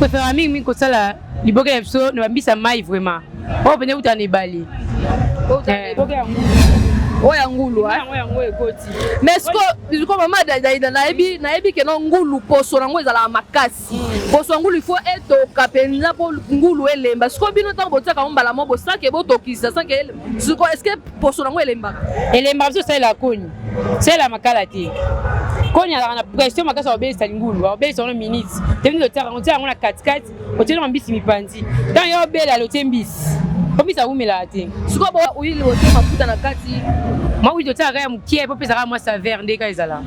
préfère mingi kosala liboke ya biso na bambisa mai vraiment oyo pene kuta na ebale oya ngulu yango ekoti mais siko mama nayebi ke no ngulu poso nango ezalaka makasi poso ya ngulu il faut etoka mpenza mpo ngulu elemba siko bino ntango botiaka mo mbala mo bosake botokisa sake siko est ce que poso nango elembaka biso osalela koni salela makala te koni alaka na pression makasi aobelisa ngulu aobelisa ngo minute te bino otiaka yango na katikati otieli mambisi mipanzi ntango yo obela lotie mbisi obisa akumelaka te siko bouyili otie mafuta na kati mawili totiaka ya mokie po pesaka mwa savere nde ka ezala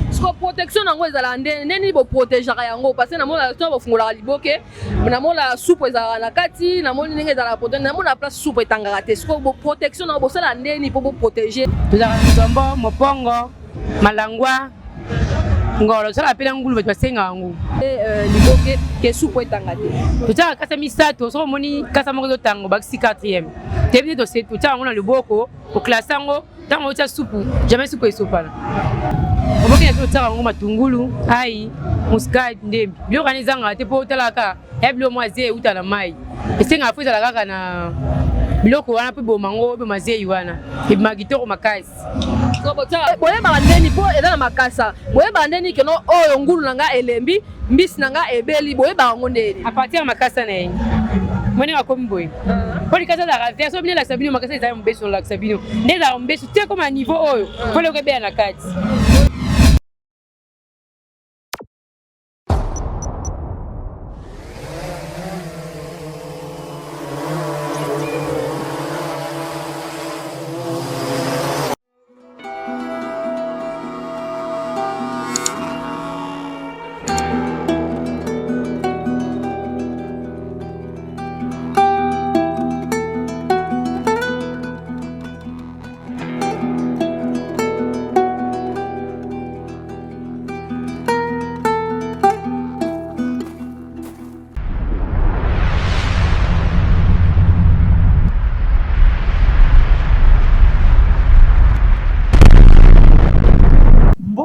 siko protection nango ezalaka ndeni boprotegeaka yango parce namona to bofungolaka liboke namona supu ezalaka na kati namoni ndenge ezalaka protection namona place supu etangaka te siko protection nango bosala ndeni mpo boprotege tozalaka na nzombo mopongo malangwa ngolo tosala pela ngulu bato basengaka yango liboke ke supu etanga te totiaka kasa misato soko omoni kasa moko ezotango bakisi 4e te bine totiaka yango na liboko oklasa yango ntango otia supu jamais supu esopana oboki na pe otiaka yango matungulu ai muskade ndembi biloko wana ezangaka te mpo otalaka ya biloko mwa ze euta na mai esengaka fo ezala kaka na biloko wana mpo eboma yango eboma zei wana ebima kitoko makasi boyebaka ndeni mpo eza na makasa boyebaka ndeni keno oyo ngulu na nga elembi mbisi na nga ebeli boyebaka yango ndeni apartir ya makasa na ye moni akomi boye mpo likasa ezalaka te so bino elakisa bino makasa ezali mobeso olakisa bino nde ezalaka mobeso te koma niveau oyo mpo leko ebeya na kati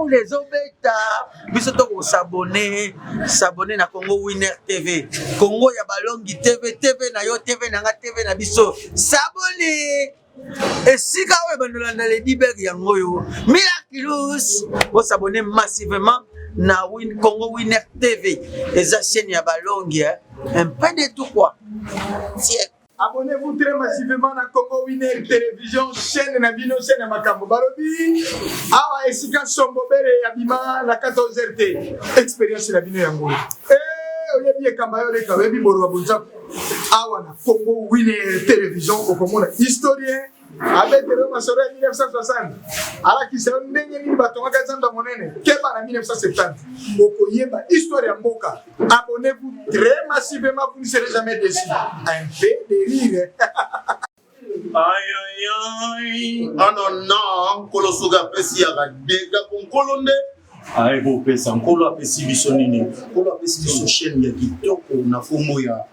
les obeta biso to s'abonner na Congo Winner TV Congo ya balongi TV na yo TV na nga TV na biso s'abonner esika oyo bandolanda le diber yango yo miraculous vous s'abonner massivement na Congo Winner TV eza chaîne ya balongi un peu de tout quoi. Abonnez-vous très massivement à Congo Winner Télévision, chaîne Nabino, chaîne Makambo Barobi. Awa Esika Sombobere Abima, la 14RT. Expérience Nabino Yango. Oyebi Kambayo le Kawebi Borwa Bunza. Awa na Congo Winner Télévision, au Comona historien. Avec le Masore 1960. Alors qui s'est un dernier ni batonga Kazanda Monene. Keba en 1970. Okoyeba histoire ya mboka. Abonnez-vous très massivement, vous ne serez jamais déçus. Un peu de rire. Aïe aïe aïe. Ah non non. Kolosuga pesi ya gadega konkolonde. Aïe bo pesa nkolo apesi biso nini. Kolo apesi biso chaîne ya kitoko na fomo ya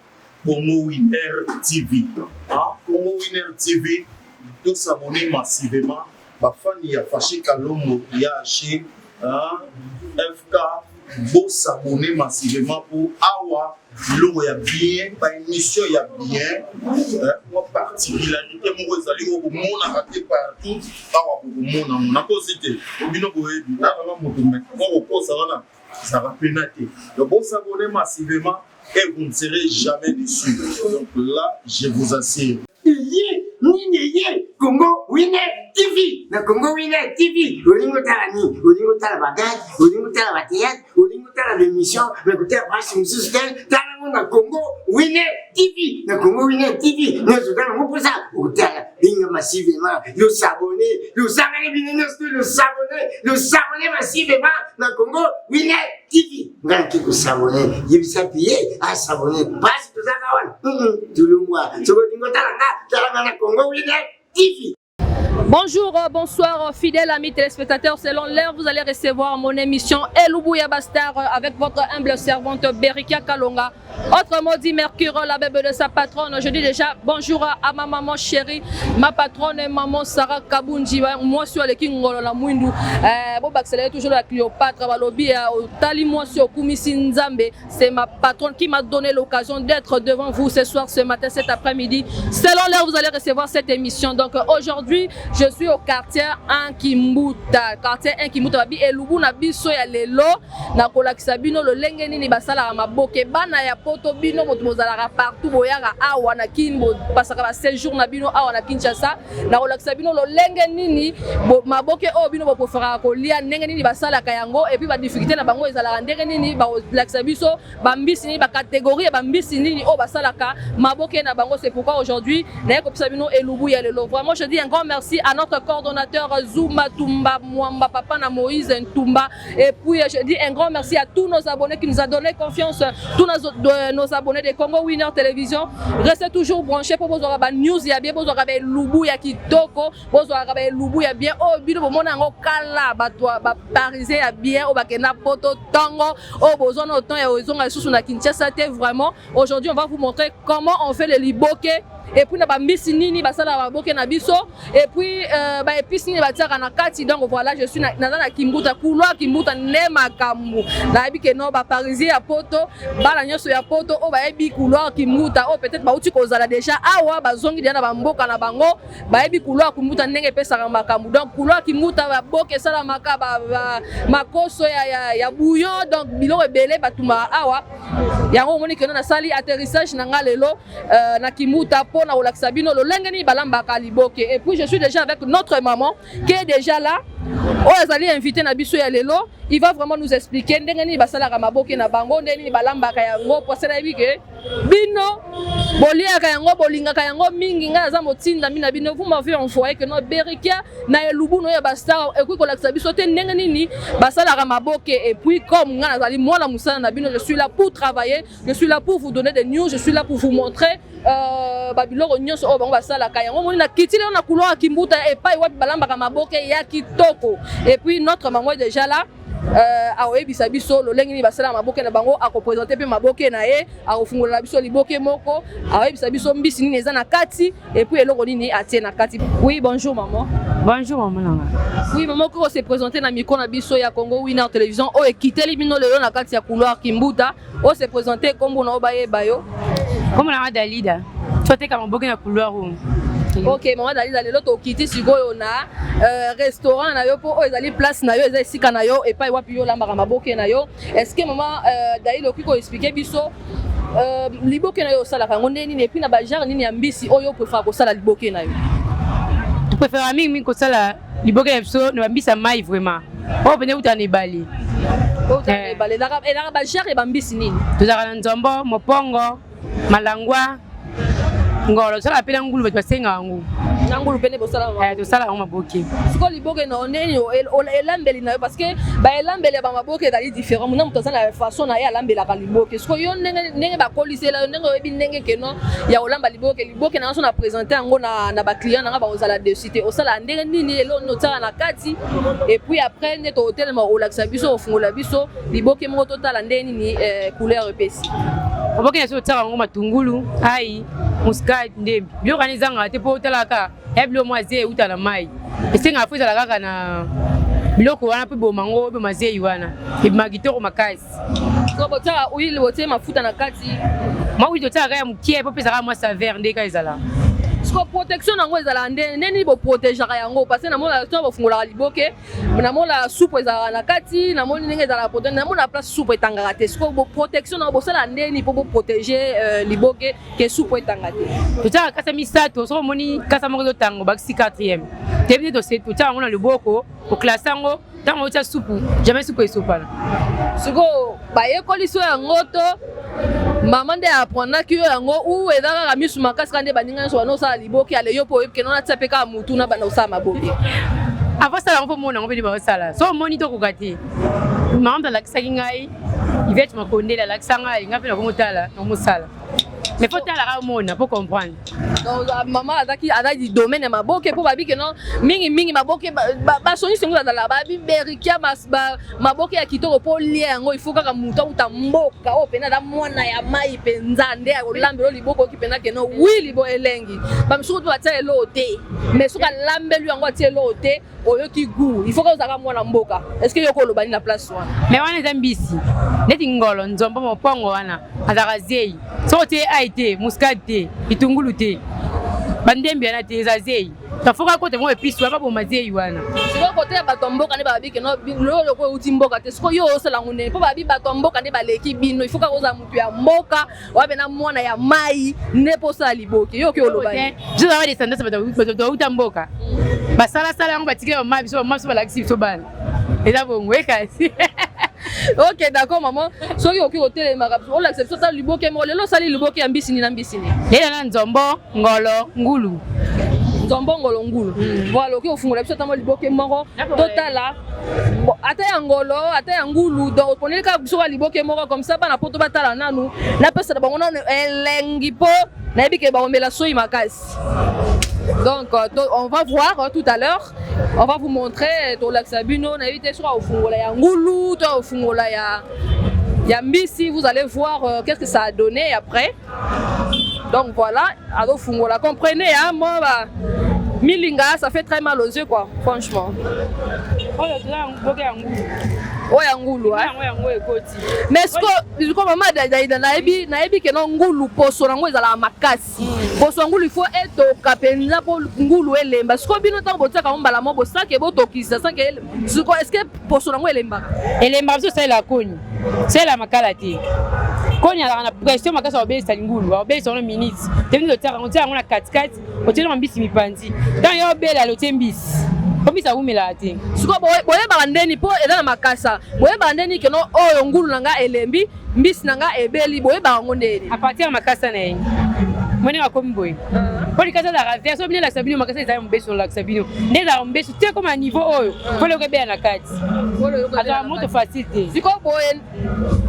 Congo Winner TV. Ah Congo Winner TV. Donc s'abonner massivement. Bafani ya Faché Kalombo Yaché, FK, beau s'abonner massivement pour Awa, l'eau ya bien, pas émission ya bien, moi particularité, moi vous allez au monde à rater partout, Awa au monde à mon apposité, au bino boé, là on va me moi au poste ça va pénater. Donc beau s'abonner massivement et vous ne serez jamais déçus. Donc là, je vous assure. Nini Congo Winner TV na Congo Winner TV olingo tala ni olingo tala bagage olingo tala bathéâtre olingo tala l'émission na kutela basi msustel tala na Congo Winner TV na Congo Winner TV na zokana moposa utala binga massivement le s'abonner le s'abonner massivement na Congo Winner TV ngana kiko s'abonner yebisa pied à s'abonner passe tout ça kawan tout le mois soko dingo tala na Congo Winner TV. Bonjour, bonsoir, fidèles amis téléspectateurs. Selon l'heure, vous allez recevoir mon émission Elubuya Bastar avec votre humble servante Berika Kalonga. Autrement dit, Mercure, la bébé de sa patronne. Je dis déjà bonjour à ma maman chérie, ma patronne, maman Sarah Kabunji. Moi, sur les Kingolo, la Mwindu. Bon, accélérer toujours la Cléopâtre, Balobi, au Tali, moi, sur Kumisi Nzambe. C'est ma patronne qui m'a donné l'occasion d'être devant vous ce soir, ce matin, cet après-midi. Selon l'heure, vous allez recevoir cette émission. Donc, aujourd'hui, je suis au quartier Ankimbuta. Quartier Ankimbuta, babi elubu na biso ya lelo na kolakisa bino lo lenge nini basala ma boke bana ya poto bino moto bozala partout boyaka awa na kinbo pasaka ba séjour na bino awa na Kinshasa na kolakisa bino lo lenge nini ma boke o bino bo préférer ko lia ndenge nini basala ka yango et puis ba difficulté na bango ezala ndenge nini ba kolakisa biso ba mbisi ni ba catégorie ba mbisi nini o basala ka ma boke na bango. C'est pourquoi aujourd'hui na kopisa bino elubu ya lelo. Vraiment je dis un grand merci à notre coordonnateur Zuma Tumba Mwamba Papa na Moïse Ntumba, et puis je dis un grand merci à tous nos abonnés qui nous ont donné confiance, tous nos abonnés de Congo Winner Télévision. Restez toujours branchés pour vos orables news ya bien, vos orables lubu ya kitoko, vos orables lubu ya bien oh bino bomona ngo kala batwa ba parisien ya bien o bakena poto tango oh besoin autant et ozonga sous na Kinshasa. Vraiment aujourd'hui on va vous montrer comment on fait le liboke et puis na bambisi nini basala ba boke na biso et puis ba épices nini batiaka na kati. Donc voilà, je suis na Kimbuta couloir Kimbuta nema kambu na bike no ba parisien ya poto bala nyoso ya poto o ba ebi couloir Kimbuta o peut-être ba uti kozala déjà awa bazongi dia na bamboka na bango ba ebi couloir Kimbuta ndenge pesa makambu. Donc couloir Kimbuta ba boke sala makaba makoso ya bouillon donc biloko ebele batuma awa yango moni que na sali atterrissage na ngalelo na Kimbuta po na olakisa bino lo lengeni balamba kaliboke. Et puis je suis déjà avec notre maman qui est déjà là. Oh, elle est invitée na biso ya lelo. Il va vraiment nous expliquer ndengeni basala ka maboke na bango ndeni balamba ka yango posela bike bino bolia ka yango bolinga ka yango mingi nga za motinda mina bino. Vous m'avez envoyé que no Berika na elubu no ya bastar et puis kolakisa biso te ndengeni ni basala ka maboke. Et puis comme nga nazali mwana musana na bino, je suis là pour travailler, je suis là pour vous donner des news, je suis là pour vous montrer babiloko nyonso o bango basala ka yango moni na kitile na couloir Kimbuta et pas wat balamba ka maboke ya kitoko. Et puis notre maman est déjà là aoyebisa biso lolenge ni basala maboke na bango akopresenter pe maboke na ye akofungola biso liboke moko aoyebisa biso mbisi nini eza na kati et puis eloko nini atie na kati. Oui, bonjour maman. Bonjour maman nanga. Oui maman, ko se présenter na micro na biso ya Congo Winner Télévision o ekiteli bino lelo na kati ya couloir Kimbuta o se présenter kombo na obaye bayo comme na Dalida sote kama boke na couloir room. Ok, maman Dalida lelo to kiti sikoyo na restaurant na yo po o ezali place na yo eza esika na yo et pas wapi yo lamba maboke na yo. Est-ce que maman Dalida okiko expliquer biso liboke na yo sala ka ngone nini et puis na ba genre nini ya mbisi oyo préfère ko sala liboke na yo? Tu préfères mingi ko sala liboke na biso na mbisi ya mai vraiment. O bene utani bali. O utani bali na ba genre e ba mbisi nini? Tuzaka na nzombo, mopongo, malangwa. Ngolo sala pena ngulu basenga ngu. Ngulu pene bosala ma. To sala maboke. Siko liboke na oneni o elambeli na yo parce que ba elambeli ba maboke dali différent. Muna mutazana façon na ya lambela ka liboke. Siko yo ndenge ba kolisela ndenge oyebi ndenge keno ya olamba liboke na so na présenter ngo na ba client na ba ozala de cité. Osala ndenge nini elo no tsala na kati et puis après ne to hotel ma olakisa biso ofungola biso liboke mo total ndenge nini couleur epesi. Maboke na so tsaka ngo matungulu ai muskat ndembi biloko nizanga te po talaka ya bilo mwaze utala mai esenga afuza la kaka na biloko wana pe bomango be maze wana e magitoko makasi ko bota huile bote mafuta na kati ma huile totaka ya mukie po pesa ka mwa saveur ndeka ezala Sko protection nango ezala ndeni bo protéger yango parce que na mona to bofungola liboke na mona soupe ezala na kati na mona ndenge ezala protéger na mona place soupe etangaka te. Sko bo protection nango bosala ndeni po bo protéger liboke ke soupe etangaka te. Totaka kasa misato so moni kasa moko zo tango baksi 4e tebini to se totaka ngona liboko ko classe yango tango cha soupe jamais soupe esopana. Sko ba yekoli so yango to maman de apprendre que yango ou ezaka ka misu makasi kande baninga so no sala liboke ale yo po ke nona tsapeka mutu na bana osama boke avant ça on peut mona on peut dire ça so moni to kokati maman de la sakingai ivete makonde la laksanga ngapi na komotala no musala mais faut tala ka mona pour comprendre Donc maman azaki domaine ya maboke po babi ke non mingi maboke ba soni sengo za la babi berikia maboke ya kitoko po lia yango il faut kaka muta utamboka o pena da mwana ya mai penza nde ya kolambelo liboko ki pena ke non oui libo elengi ba msuku tu atia elote mais suka lambelu yango atia elote oyo ki gu il faut ka uzaka mwana mboka est-ce que yoko lobani na place wana mais wana zambisi neti ngolo nzombo mopongo wana azaka zei so te aite muskate itungulu te bandembi ana te zazei tafoka kote mo episu apa boma zei wana siko kote ya bato mboka ne babi ke no lolo ko uti mboka te siko yo osala ngune po babi bato mboka ne baleki bino il faut ka oza mutu ya mboka wabe na mwana ya mai ne posa liboki yo ke olobani je va descendre ça bato uta mboka basala sala yango batikela ba mabi so balakisi so bana eza bongwe kasi. Ok, d'accord maman. Soki oki hotel marabu. On l'accepte ça liboke mo lelo sali liboke ya mbisi ni na mbisi ni. Lelo na nzombo ngolo ngulu. Nzombo ngolo ngulu. Voilà, oki ofungola biso tamo liboke moko totala. Ata ya ngolo, ata ya ngulu donc on est ka biso liboke moko comme ça bana poto batala nanu. Na pesa bango na elengi po na ebike ba omela soyi makasi. Donc on va voir tout à l'heure. On va vous montrer to laxabino na éviter soit au fungola ya ngulu, toi au fungola ya mbisi, vous allez voir qu'est-ce que ça a donné après. Donc voilà, ado fungola, comprenez hein, moi bah milinga ça fait très mal aux yeux quoi, franchement. Oh là là, on ya ngulu. Oh ya ngulu hein. Ya ngulu ekoti. Mais ce que comme maman na ebi que non ngulu poso nango ezala makasi. Poso ngulu il faut être kapenza po ngulu elemba. Ce que bino tant botsaka mbala mo bosa ke botokisa sans que est-ce que poso nango elemba? Elemba so c'est la koni. C'est la makala te. Koni ala na pression makasa obesa ngulu, obesa on minutes. Teni do tsaka on tsaka na 4-4, otelo mbisi mipanzi. Dans yo bela lo tembisi. Komisa umela te. Siko boye bandeni po eza na makasa. Boye bandeni ke no oyo ngulu nanga elembi, mbisi nanga ebeli boye bango ndeni. A partir makasa na yengi. Mwana wakomi boye. Pour les cas de la ravière, so bien la sabino makasa eza mbeso sur la sabino. Ndeza mbeso te comme à niveau oyo. Faut le rebe na kati. Ata moto facile te. Siko boye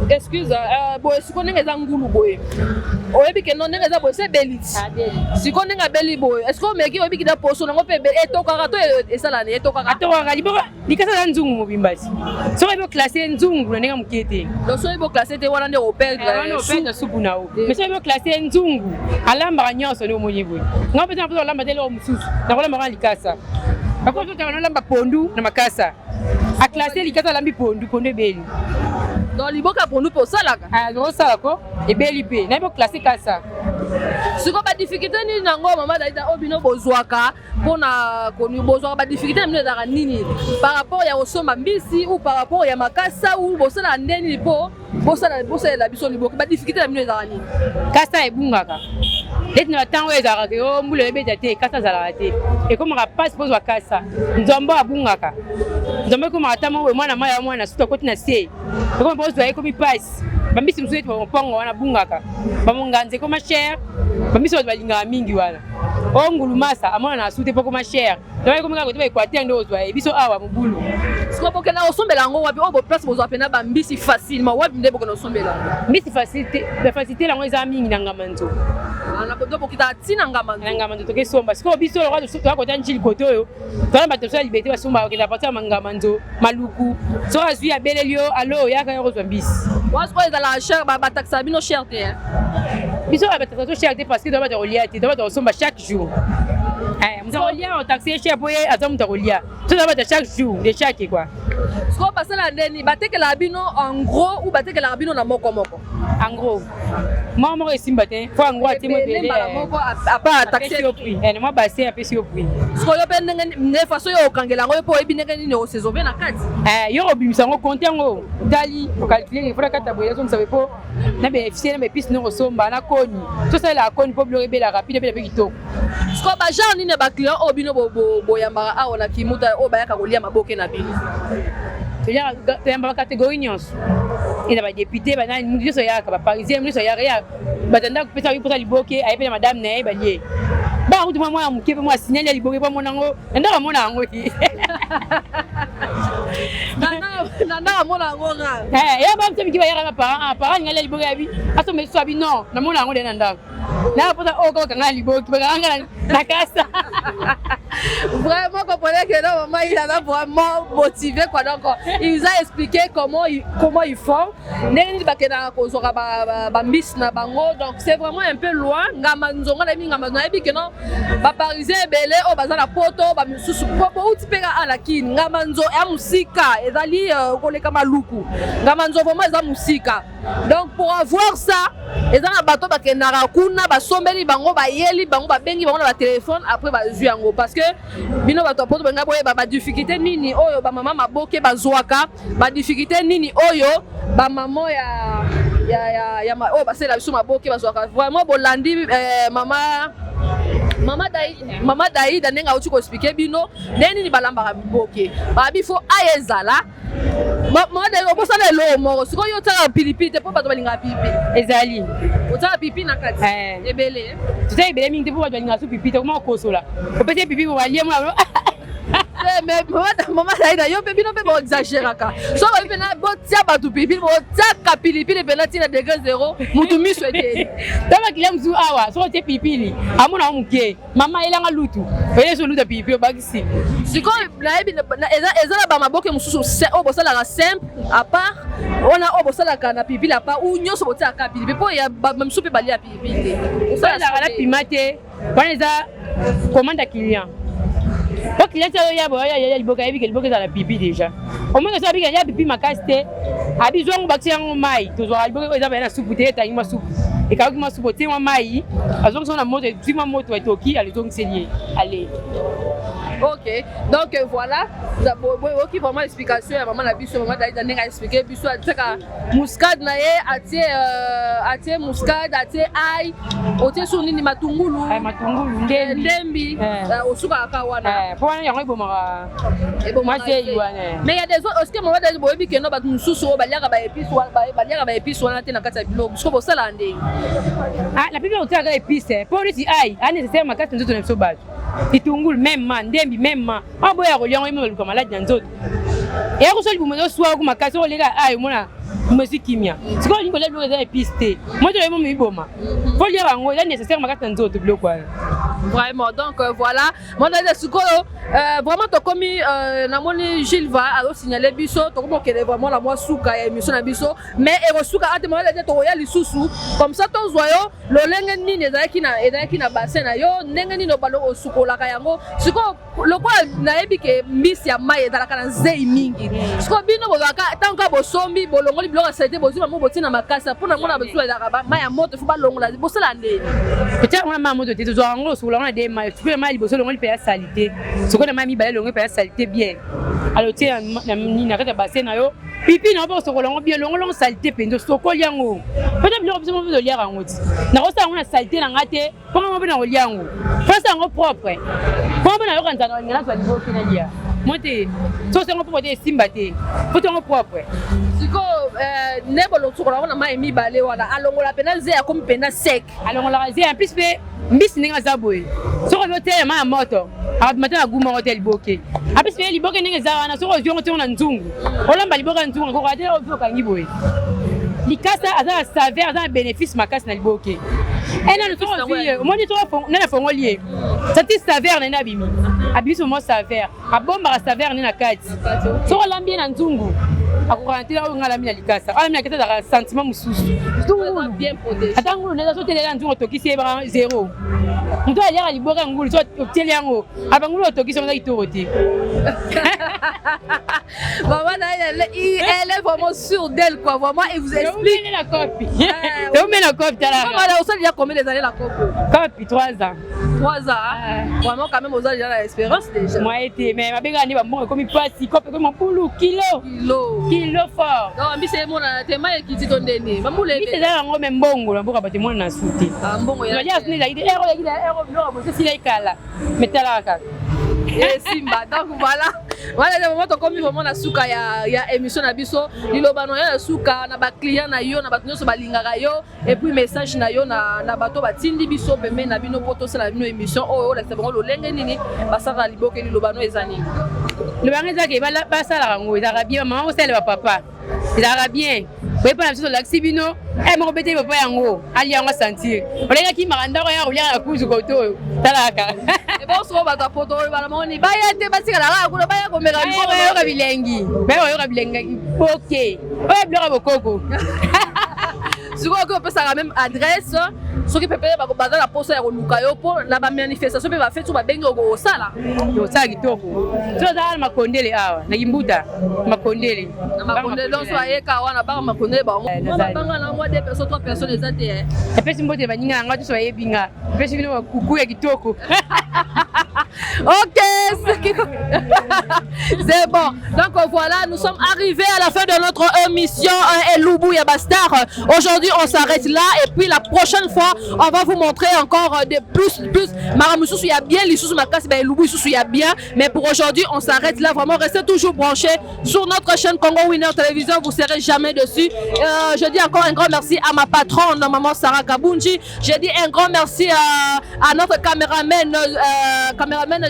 excuse boye siko nengeza ngulu boye. Oyebi ke non nengeza boye se belit. Siko nenga beli boye. Est-ce que meki oyebi ki da poso nango pe etokaka to esala ne etokaka. Atokaka liboka likasa za nzungu mobimbasi. So ebo classer nzungu na nenga mukete. Donc so ebo classer te wana nde operdre. Wana operdre supu na o. Mais so ebo classer nzungu alamba nyonso ne omonyewe. Nga pesa mpozo lamba tele o mususu. Na kola mara likasa. Bako to tana lamba pondu na makasa. A classer likasa lambi pondu ebeli. Donc liboka pondu po salaka. Ah zo sala ko ebeli pe. Na ebo classer kasa. Siko ba difficulté ni nango mama daida obino bozwaka pona konu bozwaka ba difficulté mino ezaka nini par rapport ya osomba mbisi ou par rapport ya makasa ou bosala ndeni po bosala la biso liboka ba difficulté mino ezaka nini kasa ebungaka leti na tango ezaka ke o mbula ebeta te kasa zala te et comme rapace pose wa kasa nzombo abungaka nzombo ko matama we mwana suto koti na se comme bozwa ko mi passe bambisi msueti wa mpongo wana bungaka bamunganze ko ma cher bambisi balinga mingi wana o ngulu masa amona na sute poko ma cher donc ko minga ko te Equateur ndo ozwa biso awa mubulu siko poke na osombela ngo wapi obo place bozwa pena bambisi facilement wapi nde boko na osombela mbisi facilité lango eza mingi na ngamanzo na bodo bokita tina ngamanzo toke somba siko biso lo kwa to ko tanjili kotoyo tona bato so liberté basomba ko na partir ngamanzo maluku so azui abelelio alo yaka yo kozwa mbisi wasko ezala cher ba taxa bino cher te biso ba taxa cher te parce que doit relier te doit somba chaque jour nous allons taxer cher pour attendre de relier tout doit chaque jour de chaque quoi ce qu'on passe la deni bateke la bino en gros ou bateke la bino na moko en gros moi esimba te faut en gros ati mo belé moko a pas taxer au prix et moi basé a pesi au prix ce qu'on yo pendenge ne façon yo kangela ngo po ebinenge ni o saison na kati yo obimisa ngo compter ngo dali pour calculer il faut kata boya so savez pas na bénéficier na piste no somba na koni tout ça la koni pour bloquer la rapide pe kitoko ce qu'on ba genre ni na ba client obino boyamba a ona kimuta o ba yaka kolia maboke na bino tuyamba catégorie nyonso ina ba député ba nani mudiso yaka ba parisien mudiso yaka batanda kupesa wiposa liboke ayepela madame na ba lié ba mutu mwa mukepe mwa signal ya liboke pa monango ndaka mona ngo ki bana nanda amona ngona ya ba mtemi ki ba yara parents ngala liboke abi aso me so abi non na mona ngo de nanda na pota o ko kanga liboke ba kanga na kasa vraiment comprenez que non maman il avait vraiment motivé quoi donc il nous a expliqué comment ils font neni bakena ko soka ba miss na bango donc c'est vraiment un peu loin ngama nzonga na minga na ebi que non ba parisien belé o bazana poto ba misusu po utipeka ala kin ngama nzo ya musika ezali koleka maluku ngama nzo vraiment za musika donc pour avoir ça ezana bato bakendaka kuna basombeli bango bayeli bango babengi bango na ba téléphone après bazwi yango parce que bino bato poto benga boye ba difficulté nini oyo ba mama maboke bazwaka ba difficulté nini oyo ba mama ya o basela biso maboke bazwaka vraiment bolandi mama Daïda nenga uti ko expliquer bino neni ni balamba biboke ba bifo ayezala mama Daïda obosana lo moko siko yo tala pilipili te po bato balinga pipi ezali otala pipi na kati ebele tutai ebele mingi te po bato balinga su pipi te comment kosola opete pipi ko balie mona mais mama Daïda yo bino pe bo exagérer ka so ba bina bo tia batu pipi bo tia pilipili penalty na degré 0 mutu mi souhaité tama kile mzu awa so te pilipili amuna muke mama elanga lutu ele so luta pilipili bakisi siko na ebi ezala ba maboke mususu o bosala la simple à part ona o bosala kana pilipili à part ou nyoso botia ka pilipili po ya même soupe bali ya pilipili osala la pimate baneza commande client. Parce qu'il y a liboka dans la pipi déjà. Au moins ça bien il y a pipi makasté. Abizwa ngobakisi yango mai. Tozwa liboka eza bana soupe te tangi ma soupe. Et quand ma soupe te mai, azongi sona moto, tima moto etoki alizongi selier. Allez. Ok, donc voilà, qui vraiment explication à maman la biso maman Daïda nenga expliquer biso ataka muscade na ye atie muscade atie ai otie suni ni matungulu ndembi osuka ka wana pour yango ibomaka wana mais il y a des autres aussi maman Daïda boyebi que no bat mususu baliaka ba épices wana te na kati ya biloko biso bosala ndenge la bibi otaka épices pour lui ai nécessaire makati nzoto na biso bato itungulu même ndembi même aboya ko liango imelo ko malade nzoto et ko soli bumo soa ko makasi ko lega ay mona musique kimia siko ni ko le bloquer des pistes moi je vais me boma faut dire ngo il est nécessaire makati nzoto biloko vraiment donc voilà mon dada siko vraiment to komi na moni Gilles va alors signaler biso to ko kele vraiment la moi souka ya émission na biso mais e suka ate mo le to ya lisusu comme ça to zoyo lo lenge nini ezaki na bassin na yo ndenge nini balo osukola ka yango siko lokwa na yebi ke mbisi ya mai ezala kana zei mingi siko bino bozaka tanka bosombi bolongoli biloko salité bozima mo botina makasa pona mona besoin ezaka mai ya moto fu balongola bosala ndeni peut-être on a moto te zo ngo so la des mai tu peux mai boso longoli pe ya salité siko na mai mi balé longoli pe ya salité bien alors tu na kata bassin na yo pipi na ba so kolongo bien longolo salité pendo so koliango peut-être biloko biso mo zo liara ngoti na ko sa ngona salité na ngate pona mo bina oliango pesa ngo propre pona na yo kan tanga ngana so libo kina dia monte so se ngo propre simba te faut ngo propre siko nebo lo tsokola wana mai mi balé wana alongola pena ze ya comme pena sec alongola ze en plus pe mbisi ninga zaboy so ko te ma moto abimata na guma hotel boke apesi pe liboke ninga za wana so ko jongo te na nzungu olamba liboke nzungu ko kate o zo kangi boy likasa aza saveur aza bénéfice makasi na liboke ena no so vie moni to na fongolier sati saveur na bimi abiso mo saveur abomba saveur na kati so ko lambi na nzungu akokantina o ngala mina likasa ala mina kete da sentiment mususu tout bien protégé atangu neza so tele nzungu tokisi ba 0 muto aliaka liboka ngulu so tele yango abangulu tokisi on a itorote maman elle est vraiment sûre d'elle quoi vraiment et vous explique la copie tu mets la copie là voilà vous savez déjà combien des années la copie 3 ans 3 ans vraiment quand même vous avez déjà l'expérience déjà moi été mais ma béga ni ba bon comme pasi copie comme boulou kilo fort non mbi c'est mon tema ekiti to ndeni bambule mbi c'est là ngo mbongo na mboka bati mwana na suti mbongo ya ya ni la idée ero bilo bo c'est là ikala metalaka et simba donc voilà Voilà, le moment tokomi vraiment na suka ya émission na biso liloba no ya suka na ba client na yo na bato nyonso balingaka yo et puis message na yo na bato batindi biso pembe na bino poto sala bino émission oyo la sabongo lolenge nini basaka liboke liloba no ezani le bango ezaki basala ngo ezaka bien maman osala ba papa ezaka bien boyepa na biso tolakisi bino moko bete papa yango ali yango sentir olengaki makandako ya kolia na kuzu koto oyo talaka eboso bato poto oyo balamoni baya te basikalaka kuna baya komeka bayoka bilengi bayoka bilengi poke oyo biloko bokoko sikoyo oyo opesaka même adresse soki pepe baza na posa ya koluka yo mpo na bamanifestation mpe bafeti babengi okosala osala kitoko so ozala na makondele awa na kimbuta makondele donc so bayeka wana baka makondele bango babanga na mwa 2 personnes 3 personnes eza te epesi mbote baninga nanga toso bayebi nga epesi bino bakuku ya kitoko ok c'est bon donc voilà nous sommes arrivés à la fin de notre émission Elubu ya Bastar. Aujourd'hui on s'arrête là et puis la prochaine fois on va vous montrer encore de plus Maramusu il y a bien les sous ma casse Elubu il y a bien mais pour aujourd'hui on s'arrête là. Vraiment restez toujours branchés sur notre chaîne Congo Winner Télévision, vous serez jamais dessus. Je dis encore un grand merci à ma patronne maman Sarah Kabunji. Je dis un grand merci à notre caméraman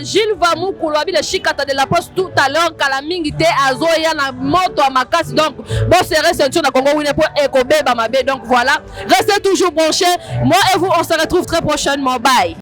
Gilles Vamou pour le chikata de la poste tout à l'heure kalamingite azoya na moto à makasi. Donc bon serré ceinture na Congo Winner pour ekobeba mabe. Donc voilà, restez toujours branchés. Moi et vous on se retrouve très prochainement. Bye.